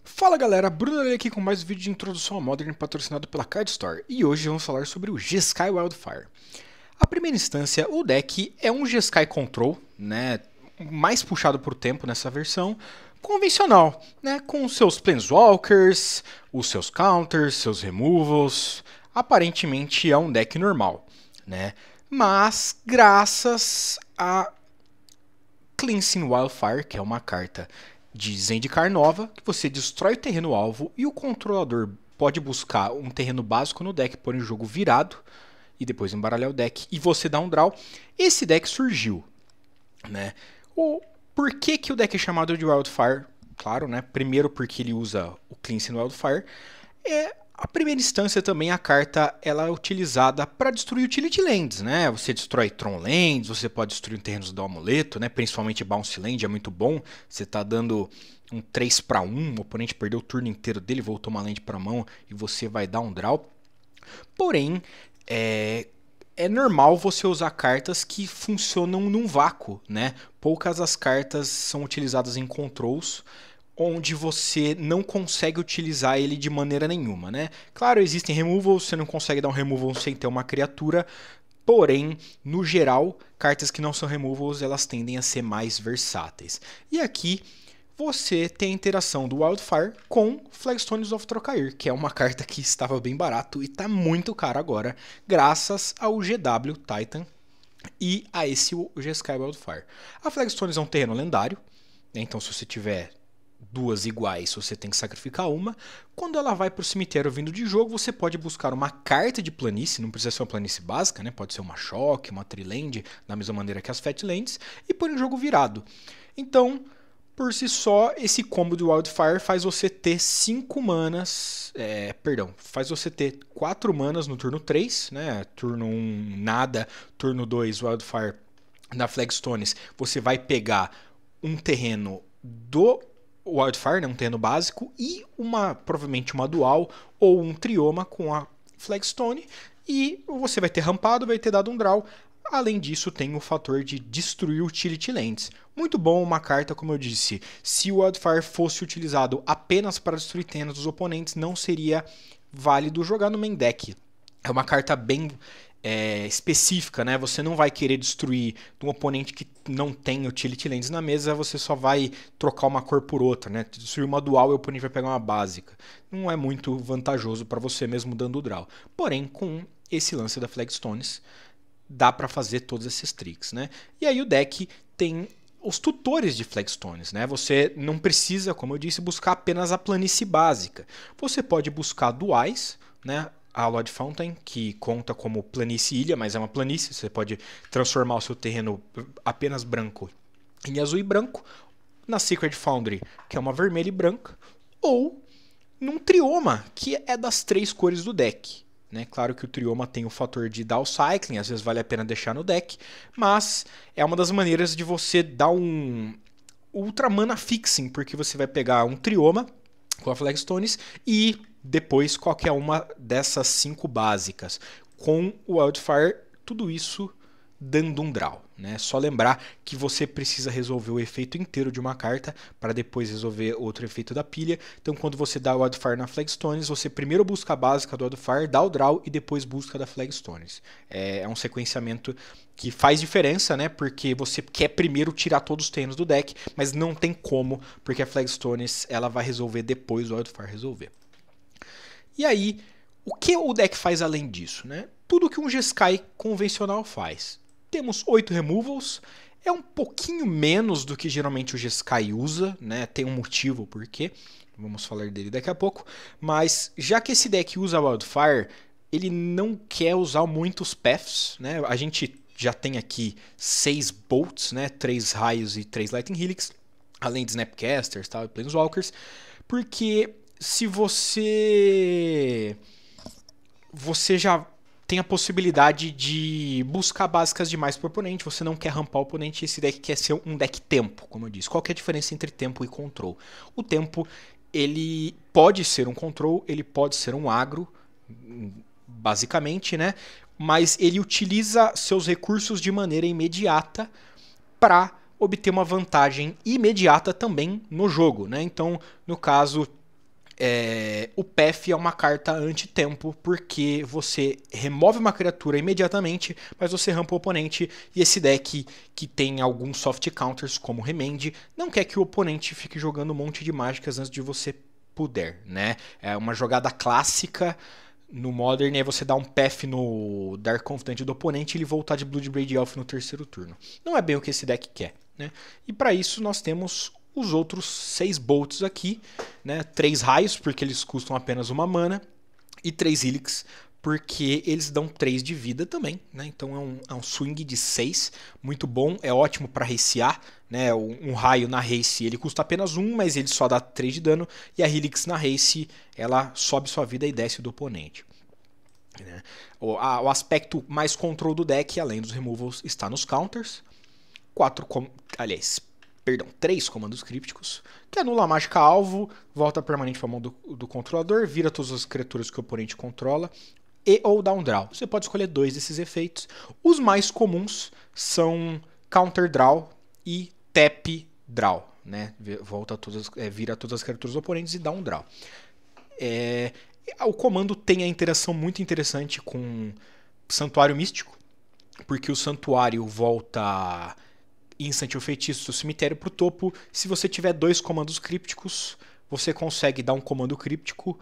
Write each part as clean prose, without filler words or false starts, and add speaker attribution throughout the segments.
Speaker 1: Fala galera, Bruno aqui com mais um vídeo de introdução a Modern patrocinado pela Card Store. E hoje vamos falar sobre o Jeskai Wildfire. A primeira instância, o deck é um Jeskai Control, né, mais puxado por tempo nessa versão, convencional, né, com seus Planeswalkers, os seus counters, seus removals. Aparentemente é um deck normal, né, mas graças a Cleansing Wildfire, que é uma carta de Zendikar nova, que você destrói o terreno alvo e o controlador pode buscar um terreno básico no deck, pôr em jogo virado e depois embaralhar o deck e você dá um draw. Esse deck surgiu, né? Por que o deck é chamado de Wildfire? Claro, né? Primeiro porque ele usa o Cleansing Wildfire. A primeira instância também a carta ela é utilizada para destruir utility lands, né? Você destrói Tron Lands, você pode destruir terrenos do amuleto, né? Principalmente Bounce Land é muito bom. Você está dando um 3/1, o oponente perdeu o turno inteiro dele, voltou uma land para a mão e você vai dar um draw. Porém, é normal você usar cartas que funcionam num vácuo, né? Poucas as cartas são utilizadas em controls onde você não consegue utilizar ele de maneira nenhuma, né? Claro, existem removals, você não consegue dar um removal sem ter uma criatura, porém, no geral, cartas que não são removals, elas tendem a ser mais versáteis. E aqui, você tem a interação do Wildfire com Flagstones of Trocair, que é uma carta que estava bem barato e está muito cara agora, graças ao GW Titan e a esse Jeskai Wildfire. A Flagstones é um terreno lendário, né? Então se você tiver duas iguais, você tem que sacrificar uma. Quando ela vai para o cemitério vindo de jogo, você pode buscar uma carta de planície, não precisa ser uma planície básica, né? Pode ser uma Shock, uma Triland, da mesma maneira que as Fatlands, e pôr em jogo virado. Então, por si só, esse combo do Wildfire faz você ter 5 manas, faz você ter 4 manas no turno 3, né? Turno 1 nada, turno 2 Wildfire na Flagstones, você vai pegar um terreno do Wildfire, né, um terreno básico, e provavelmente uma dual ou um trioma com a Flagstone, e você vai ter rampado, vai ter dado um draw. Além disso, tem o fator de destruir utility lands. Muito bom uma carta, como eu disse. Se o Wildfire fosse utilizado apenas para destruir terrenos dos oponentes, não seria válido jogar no main deck. É uma carta bem específica, né? Você não vai querer destruir de um oponente que não tem utility lands na mesa, você só vai trocar uma cor por outra, né? Destruir uma dual e o oponente vai pegar uma básica. Não é muito vantajoso para você mesmo dando o draw. Porém, com esse lance da Flagstones, dá para fazer todos esses tricks, né? E aí o deck tem os tutores de Flagstones, né? Você não precisa, como eu disse, buscar apenas a planície básica. Você pode buscar duais, né? A Lord Fountain, que conta como planície ilha, mas é uma planície, você pode transformar o seu terreno apenas branco em azul e branco, na Sacred Foundry, que é uma vermelha e branca, ou num trioma, que é das 3 cores do deck. Né? Claro que o trioma tem o fator de dar o cycling, às vezes vale a pena deixar no deck, mas é uma das maneiras de você dar um ultra mana fixing, porque você vai pegar um trioma com a Flagstones e depois qualquer uma dessas 5 básicas. Com o Wildfire, tudo isso dando um draw. Né? Só lembrar que você precisa resolver o efeito inteiro de uma carta para depois resolver outro efeito da pilha. Então quando você dá o Wildfire na Flagstones, você primeiro busca a básica do Wildfire, dá o draw e depois busca da Flagstones. É um sequenciamento que faz diferença, né? Porque você quer primeiro tirar todos os terrenos do deck, mas não tem como, porque a Flagstones ela vai resolver depois do Wildfire resolver. E aí, o que o deck faz além disso? Né? Tudo que um Jeskai convencional faz. Temos 8 removals, é um pouquinho menos do que geralmente o Jeskai usa, né? Tem um motivo por quê, vamos falar dele daqui a pouco. Mas já que esse deck usa Wildfire, ele não quer usar muitos paths, né? A gente já tem aqui 6 bolts, né? 3 raios e 3 lightning helix, além de snapcasters, tal, e planeswalkers, porque se você já tem a possibilidade de buscar básicas demais para o oponente, você não quer rampar o oponente, esse deck quer ser um deck tempo, como eu disse. Qual que é a diferença entre tempo e control? O tempo, ele pode ser um control, ele pode ser um agro, basicamente, né? Mas ele utiliza seus recursos de maneira imediata para obter uma vantagem imediata também no jogo, né? Então, no caso, o Path é uma carta anti-tempo, porque você remove uma criatura imediatamente, mas você rampa o oponente, e esse deck que tem alguns soft counters, como Remand, não quer que o oponente fique jogando um monte de mágicas antes de você puder, né? É uma jogada clássica no Modern, é você dar um Path no Dark Confidant do oponente e ele voltar de Bloodbraid Elf no terceiro turno. Não é bem o que esse deck quer, né? E para isso nós temos os outros 6 bolts aqui, né? 3 raios, porque eles custam apenas uma mana, e 3 helix, porque eles dão 3 de vida também, né? Então é um swing de 6, muito bom, é ótimo para racear, né? Um raio na race ele custa apenas 1, mas ele só dá 3 de dano, e a helix na race ela sobe sua vida e desce do oponente. Né? O aspecto mais control do deck, além dos removals, está nos counters. 3 comandos crípticos, que anula a mágica alvo, volta permanente para a mão do controlador, vira todas as criaturas que o oponente controla, e ou dá um draw. Você pode escolher 2 desses efeitos. Os mais comuns são counter draw e tap draw, né? Vira todas as criaturas dos oponentes e dá um draw. O comando tem a interação muito interessante com Santuário Místico, porque o Santuário volta instant o feitiço do cemitério para o topo. Se você tiver 2 comandos crípticos, você consegue dar um comando críptico,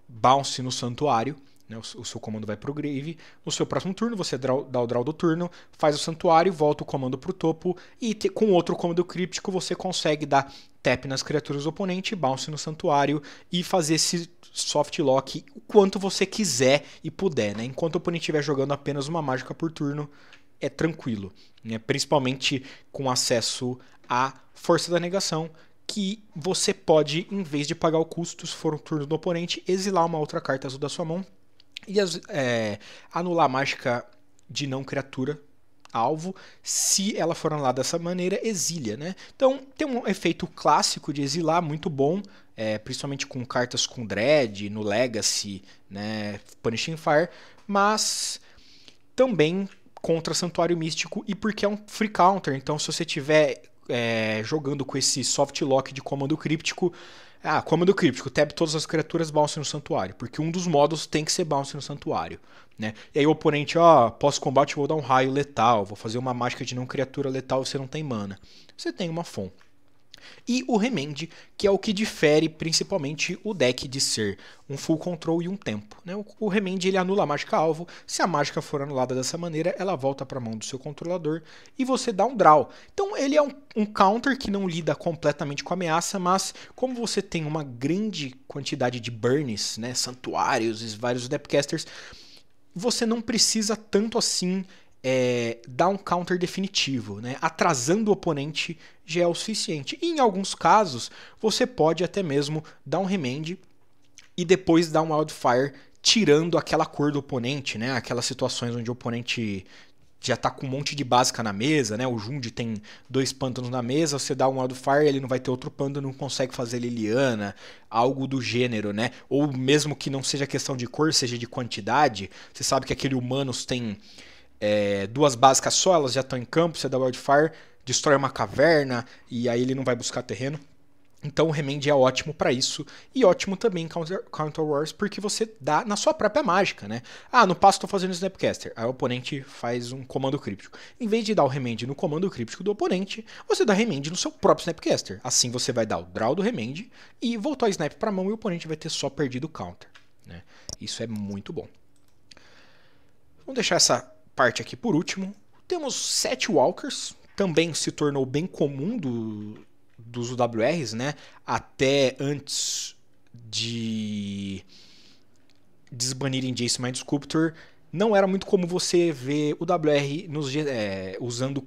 Speaker 1: bounce no Santuário, né? O seu comando vai para o grave. No seu próximo turno, você dá o draw do turno, faz o Santuário, volta o comando para o topo, e com outro comando críptico você consegue dar tap nas criaturas do oponente, bounce no Santuário e fazer esse soft lock o quanto você quiser e puder, né? Enquanto o oponente estiver jogando apenas uma mágica por turno, é tranquilo, né? Principalmente com acesso à Força da Negação, que você pode, em vez de pagar o custo, se for um turno do oponente, exilar uma outra carta azul da sua mão e anular a mágica de não criatura alvo. Se ela for anulada dessa maneira, exilia, né? Então tem um efeito clássico de exilar muito bom, principalmente com cartas com Dread, no Legacy, né? Punishing Fire, mas também contra Santuário Místico, e porque é um free counter. Então se você estiver jogando com esse soft lock de comando críptico, comando críptico, tab todas as criaturas, bounce no Santuário, porque um dos modos tem que ser bounce no Santuário, né? E aí o oponente, pós-combate vou dar um raio letal, vou fazer uma mágica de não criatura letal, você não tem mana. Você tem uma FON. E o Remand, que é o que difere principalmente o deck de ser um full control e um tempo, né? O Remand ele anula a mágica alvo. Se a mágica for anulada dessa maneira, ela volta para a mão do seu controlador e você dá um draw. Então ele é um counter que não lida completamente com a ameaça, mas como você tem uma grande quantidade de burns, né, santuários e vários depthcasters, você não precisa tanto assim dar um counter definitivo, né? Atrasando o oponente já é o suficiente. E em alguns casos, você pode até mesmo dar um Remand e depois dar um Wildfire, tirando aquela cor do oponente, né? Aquelas situações onde o oponente já tá com um monte de básica na mesa, né? O Jund tem 2 pântanos na mesa, você dá um Wildfire, ele não vai ter outro pântano, não consegue fazer Liliana, algo do gênero, né? Ou mesmo que não seja questão de cor, seja de quantidade. Você sabe que aquele Humanos tem 2 básicas só, elas já estão em campo, você dá Wildfire, destrói uma caverna e aí ele não vai buscar terreno. Então o Remand é ótimo para isso, e ótimo também em Counter Wars, porque você dá na sua própria mágica, né? No passo estou fazendo Snapcaster, aí o oponente faz um comando críptico. Em vez de dar o Remand no comando críptico do oponente, você dá Remand no seu próprio Snapcaster. Assim você vai dar o draw do Remand e voltar o Snap para a mão e o oponente vai ter só perdido o counter, né? Isso é muito bom. Vamos deixar essa parte aqui por último. Temos 7 Walkers, também se tornou bem comum dos UWRs, né? Até antes de desbanirem Jace Mind Sculptor, não era muito comum você ver o WR usando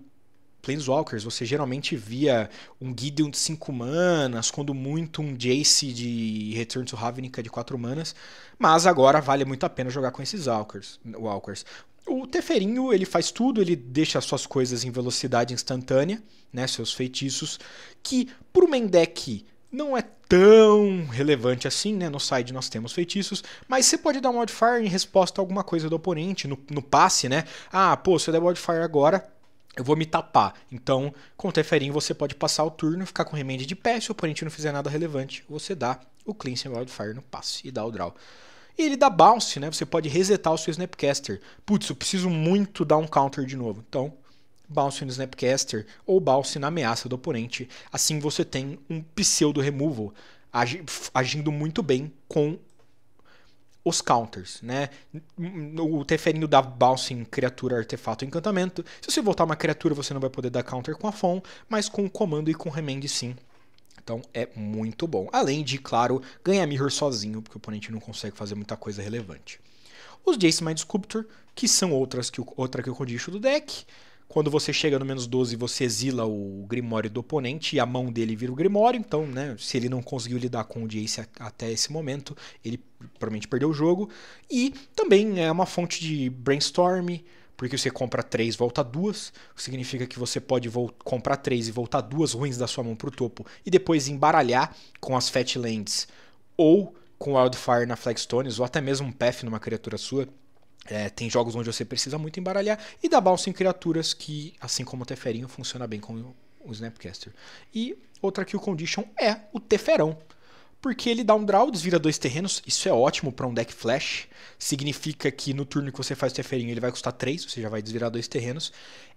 Speaker 1: Planeswalkers. Você geralmente via um Gideon de 5 manas, quando muito um Jace de Return to Ravnica de 4 manas, mas agora vale muito a pena jogar com esses Walkers. O Teferinho, ele faz tudo, ele deixa as suas coisas em velocidade instantânea, né, seus feitiços, que pro main deck não é tão relevante assim, né? No side nós temos feitiços, mas você pode dar um Wildfire em resposta a alguma coisa do oponente, no passe, né? Se eu der Wildfire agora, eu vou me tapar. Então, com o Teferinho você pode passar o turno, ficar com remende de pé, se o oponente não fizer nada relevante, você dá o Cleansing Wildfire no passe e dá o draw. E ele dá bounce, né? Você pode resetar o seu Snapcaster. Putz, eu preciso muito dar um counter de novo. Então, bounce no Snapcaster ou bounce na ameaça do oponente. Assim você tem um pseudo removal agindo muito bem com os counters, né? O Teferinho dá bounce em criatura, artefato, encantamento. Se você voltar uma criatura, você não vai poder dar counter com a Fon, mas com o comando e com o remand sim. Então é muito bom. Além de, claro, ganhar mirror sozinho, porque o oponente não consegue fazer muita coisa relevante. Os Jace Mind Sculptor, que são outra Kill Condition do deck. Quando você chega no menos 12, você exila o Grimório do oponente e a mão dele vira o Grimório. Então, né, se ele não conseguiu lidar com o Jace até esse momento, ele provavelmente perdeu o jogo. E também é uma fonte de Brainstorm, porque você compra 3, volta 2. Significa que você pode comprar 3 e voltar 2 ruins da sua mão para o topo. E depois embaralhar com as Fat Lands ou com Wildfire na Flagstones, ou até mesmo um Path numa criatura sua. Tem jogos onde você precisa muito embaralhar e dá bounce em criaturas que, assim como o Teferinho, funciona bem com o Snapcaster. E outra Kill Condition é o Teferão, porque ele dá um draw, desvira 2 terrenos, isso é ótimo para um deck flash, significa que no turno que você faz o Teferinho ele vai custar 3, você já vai desvirar 2 terrenos.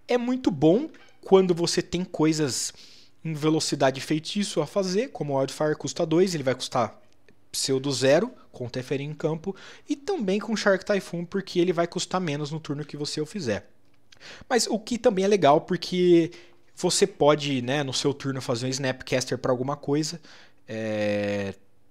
Speaker 1: É muito bom quando você tem coisas em velocidade feitiço a fazer, como o Wildfire custa 2, ele vai custar pseudo 0, com o Teferi em campo, e também com o Shark Typhoon, porque ele vai custar menos no turno que você o fizer. Mas o que também é legal, porque você pode, né, no seu turno, fazer um Snapcaster para alguma coisa.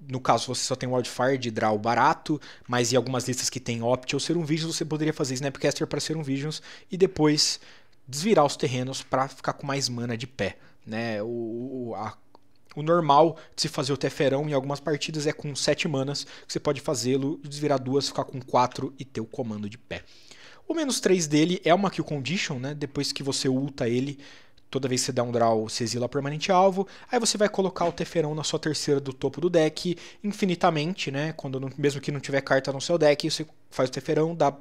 Speaker 1: No caso, você só tem Wildfire de draw barato, mas em algumas listas que tem Opt ou Serum Visions, você poderia fazer Snapcaster para Serum Visions e depois desvirar os terrenos para ficar com mais mana de pé. Né? O normal de se fazer o Teferão em algumas partidas é com 7 manas, que você pode fazê-lo, desvirar 2, ficar com 4 e ter o comando de pé. O menos 3 dele é uma Kill Condition, né? Depois que você ulta ele, toda vez que você dá um draw, você exila permanente alvo. Aí você vai colocar o Teferão na sua terceira do topo do deck, infinitamente, né? Mesmo que não tiver carta no seu deck, você faz o Teferão, dá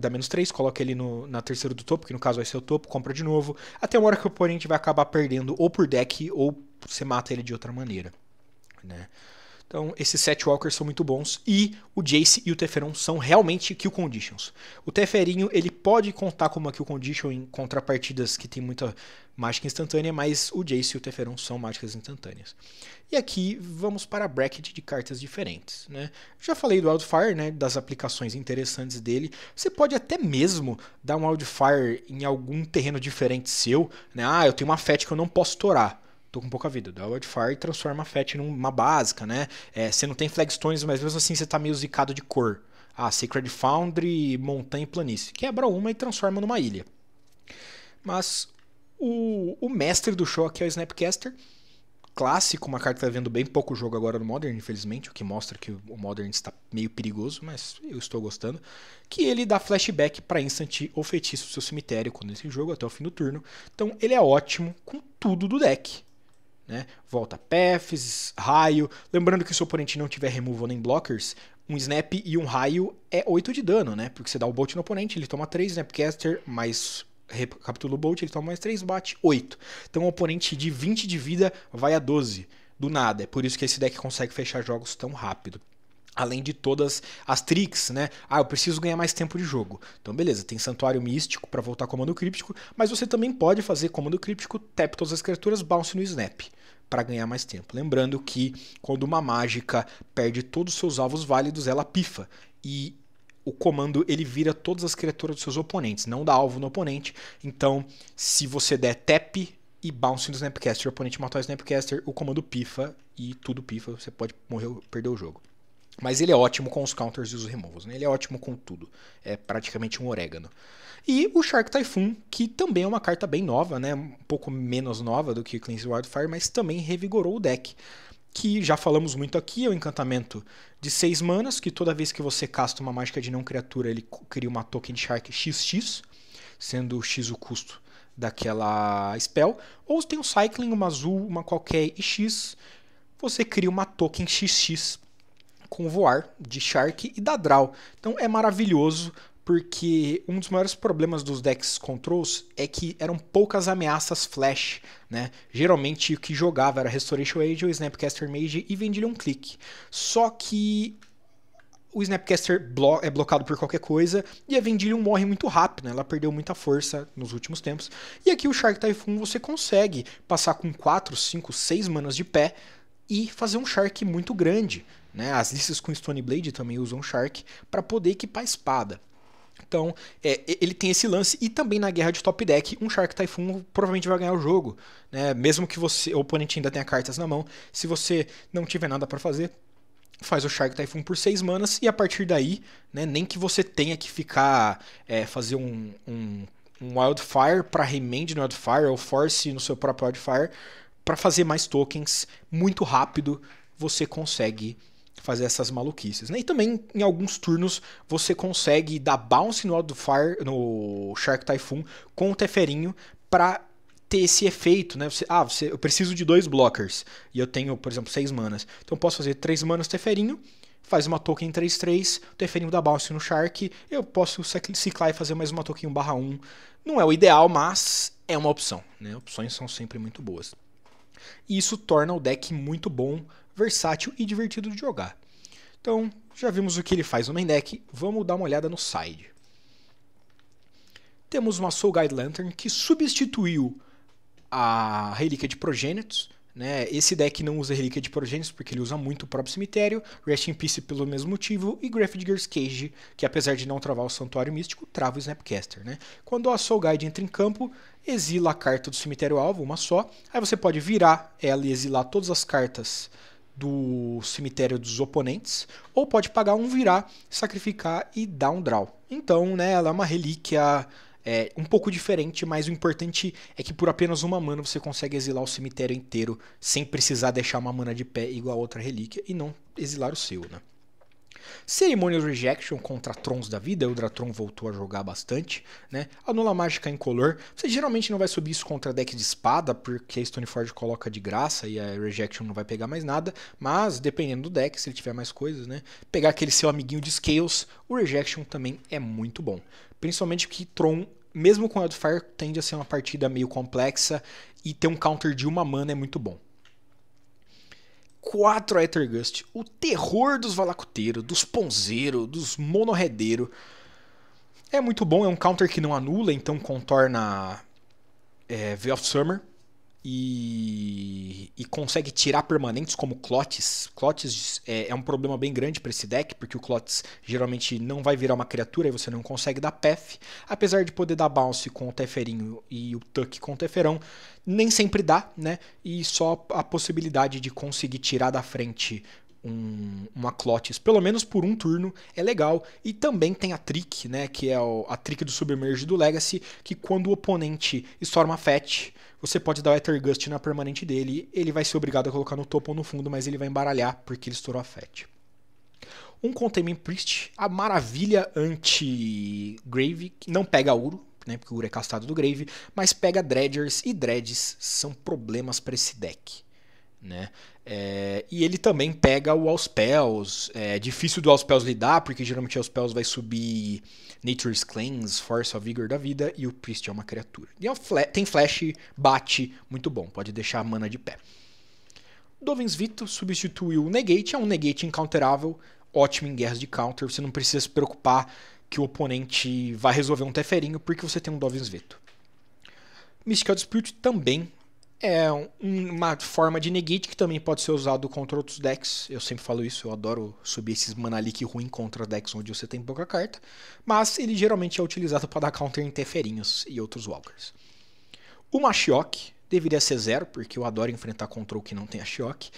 Speaker 1: menos 3, coloca ele na terceira do topo, que no caso vai ser o topo, compra de novo, até uma hora que o oponente vai acabar perdendo ou por deck ou você mata ele de outra maneira, né? Então, esses 7 Walkers são muito bons e o Jace e o Teferão são realmente Kill Conditions. O Teferinho, ele pode contar como uma Kill Condition em contrapartidas que tem muita mágica instantânea, mas o Jace e o Teferão são mágicas instantâneas. E aqui vamos para a bracket de cartas diferentes, né? Já falei do Wildfire, né, das aplicações interessantes dele. Você pode até mesmo dar um Wildfire em algum terreno diferente seu, né? Eu tenho uma Fat que eu não posso torar. Tô com pouca vida, dá o Wildfire e transforma a Fat numa básica, né? Você não tem Flagstones, mas mesmo assim você tá meio zicado de cor. Sacred Foundry, Montanha e Planície. Quebra uma e transforma numa ilha. Mas o mestre do show aqui é o Snapcaster. Clássico, uma carta que tá vendo bem pouco jogo agora no Modern, infelizmente, o que mostra que o Modern está meio perigoso, mas eu estou gostando. Que ele dá flashback para instant ou feitiço do seu cemitério quando esse jogo, até o fim do turno. Então ele é ótimo com tudo do deck. Né? Volta paths, raio. Lembrando que se o oponente não tiver removal nem blockers, um snap e um raio é 8 de dano, né? Porque você dá o bolt no oponente, ele toma 3, snapcaster, mais recapitula o bolt, ele toma mais 3, bate 8. Então o oponente de 20 de vida vai a 12, do nada. É por isso que esse deck consegue fechar jogos tão rápido. Além de todas as tricks, né? Eu preciso ganhar mais tempo de jogo. Então, beleza, tem Santuário Místico para voltar comando críptico, mas você também pode fazer comando críptico, tap todas as criaturas, bounce no snap, para ganhar mais tempo. Lembrando que quando uma mágica perde todos os seus alvos válidos, ela pifa. E o comando ele vira todas as criaturas dos seus oponentes, não dá alvo no oponente. Então, se você der tap e bounce no Snapcaster, o oponente matar o Snapcaster, o comando pifa e tudo pifa, você pode morrer ou perder o jogo. Mas ele é ótimo com os counters e os removals, né? Ele é ótimo com tudo. É praticamente um orégano. E o Shark Typhoon, que também é uma carta bem nova, né? Um pouco menos nova do que o Cleansing Wildfire, mas também revigorou o deck. Que já falamos muito aqui, é o encantamento de 6 manas, que toda vez que você casta uma mágica de não criatura, ele cria uma token de Shark XX, sendo X o custo daquela spell. Ou tem o Cycling, uma azul, uma qualquer e X, você cria uma token XX com voar de Shark e da Draw. Então é maravilhoso porque um dos maiores problemas dos decks Controls é que eram poucas ameaças flash, né? Geralmente o que jogava era Restoration Age ou Snapcaster Mage e Vendilion Clique. Só que o Snapcaster é blocado por qualquer coisa e a Vendilion morre muito rápido, né? Ela perdeu muita força nos últimos tempos. E aqui o Shark Typhoon você consegue passar com 4, 5, 6 manas de pé e fazer um Shark muito grande, né? As listas com Stone Blade também usam Shark para poder equipar a espada. Então, ele tem esse lance, e também na guerra de top deck, um Shark Typhoon provavelmente vai ganhar o jogo, né? Mesmo que o oponente ainda tenha cartas na mão, se você não tiver nada para fazer, faz o Shark Typhoon por 6 manas, e a partir daí, né, nem que você tenha que ficar, fazer um Wildfire para remand no Wildfire, ou Force no seu próprio Wildfire, para fazer mais tokens muito rápido, você consegue fazer essas maluquices, né? E também em alguns turnos você consegue dar bounce no Wildfire, no Shark Typhoon com o Teferinho para ter esse efeito, né? Eu preciso de 2 blockers e eu tenho, por exemplo, 6 manas. Então eu posso fazer 3 manas Teferinho, faz uma token 3/3, o Teferinho dá bounce no Shark, eu posso ciclar e fazer mais uma token 1/1. Não é o ideal, mas é uma opção, né? Opções são sempre muito boas. E isso torna o deck muito bom, versátil e divertido de jogar. Então, já vimos o que ele faz no main deck, vamos dar uma olhada no side. Temos uma Soul Guide Lantern que substituiu a Relíquia de Progênitos, né? Esse deck não usa Relíquia de Progênitos porque ele usa muito o próprio cemitério, Rest in Peace pelo mesmo motivo, e Grafdigger's Cage, que apesar de não travar o Santuário Místico, trava o Snapcaster, né? Quando a Soul Guide entra em campo, exila a carta do cemitério alvo, uma só, aí você pode virar ela e exilar todas as cartas do cemitério dos oponentes, ou pode pagar um virar, sacrificar e dar um draw. Então, né, ela é uma relíquia um pouco diferente, mas o importante é que por apenas uma mana você consegue exilar o cemitério inteiro sem precisar deixar uma mana de pé igual a outra relíquia e não exilar o seu, né? Ceremonial Rejection contra Trons da vida, o Dratron voltou a jogar bastante, né? Anula mágica incolor, você geralmente não vai subir isso contra deck de espada, porque a Stoneforge coloca de graça e a Rejection não vai pegar mais nada, mas dependendo do deck, se ele tiver mais coisas, né? Pegar aquele seu amiguinho de Scales, o Rejection também é muito bom. Principalmente porque Tron, mesmo com Wildfire, tende a ser uma partida meio complexa e ter um counter de uma mana é muito bom. 4 Aethergust, o terror dos valacuteiros, dos ponzeiros, dos monorredeiros. É muito bom, é um counter que não anula, então contorna Veil of Summer e consegue tirar permanentes como Clotes. Clotes é um problema bem grande para esse deck, porque o Clotes geralmente não vai virar uma criatura e você não consegue dar path. Apesar de poder dar bounce com o Teferinho e o Tuck com o Teferão, nem sempre dá, né? E só a possibilidade de conseguir tirar da frente uma Clotes, pelo menos por um turno, é legal. E também tem a Trick, né? Que é a Trick do Submerge do Legacy, que quando o oponente estoura uma fetch, você pode dar o Aethergust na permanente dele, ele vai ser obrigado a colocar no topo ou no fundo, mas ele vai embaralhar porque ele estourou a fetch. Um Containment Priest, a maravilha anti-Grave, que não pega ouro, né, porque o ouro é castado do Grave, mas pega Dredgers, e Dredges são problemas para esse deck, né? E ele também pega o Allspells. É difícil do Allspells lidar, porque geralmente o Allspells vai subir Nature's Cleanse, Force of Vigor da vida, e o Priest é uma criatura. E tem Flash, bate, muito bom, pode deixar a mana de pé. Dovin's Vito substituiu o Negate, é um Negate incounterável, ótimo em guerras de counter, você não precisa se preocupar que o oponente vai resolver um Teferinho, porque você tem um Dovin's Veto. Mystical Dispute também é uma forma de negate que também pode ser usado contra outros decks. Eu sempre falo isso, eu adoro subir esses mana leak ruim contra decks onde você tem pouca carta. Mas ele geralmente é utilizado para dar counter em Teferinhos e outros Walkers. O Mashiok deveria ser 0, porque eu adoro enfrentar control que não tem a Shiok.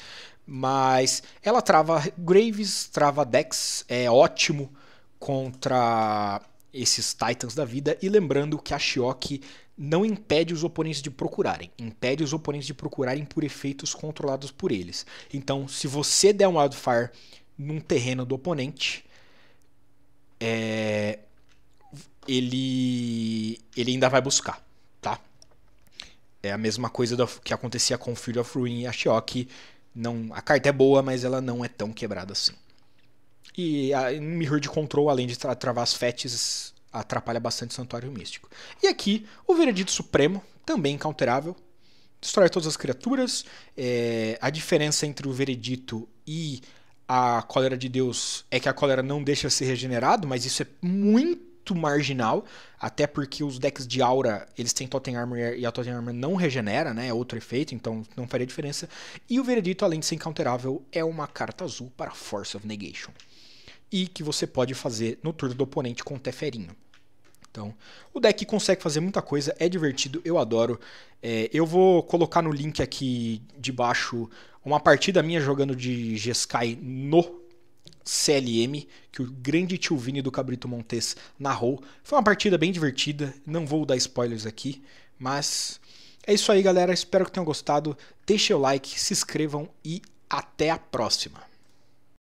Speaker 1: Mas ela trava Graves, trava decks, é ótimo contra esses Titans da vida. E lembrando que a Shiok não impede os oponentes de procurarem. Impede os oponentes de procurarem por efeitos controlados por eles. Então, se você der um Wildfire num terreno do oponente, ele ainda vai buscar, tá? É a mesma coisa que acontecia com Field of Ruin e a Shiok. A carta é boa, mas ela não é tão quebrada assim. E a Mirror de Control, além de travar as fetches, atrapalha bastante o Santuário Místico. E aqui, o Veredito Supremo, também counterável, destrói todas as criaturas. A diferença entre o Veredito e a Cólera de Deus é que a Cólera não deixa ser regenerado, mas isso é muito marginal, até porque os decks de Aura, eles têm Totem Armor e a Totem Armor não regenera, né? É outro efeito, então não faria diferença. E o Veredito, além de ser incounterável, é uma carta azul para Force of Negation. E que você pode fazer no turno do oponente com Teferinho. Então, o deck consegue fazer muita coisa, é divertido, eu adoro. Eu vou colocar no link aqui de baixo uma partida minha jogando de Jeskai no CLM, que o grande tio Vini do Cabrito Montes narrou. Foi uma partida bem divertida, não vou dar spoilers aqui, mas é isso aí, galera. Espero que tenham gostado. Deixem o like, se inscrevam e até a próxima.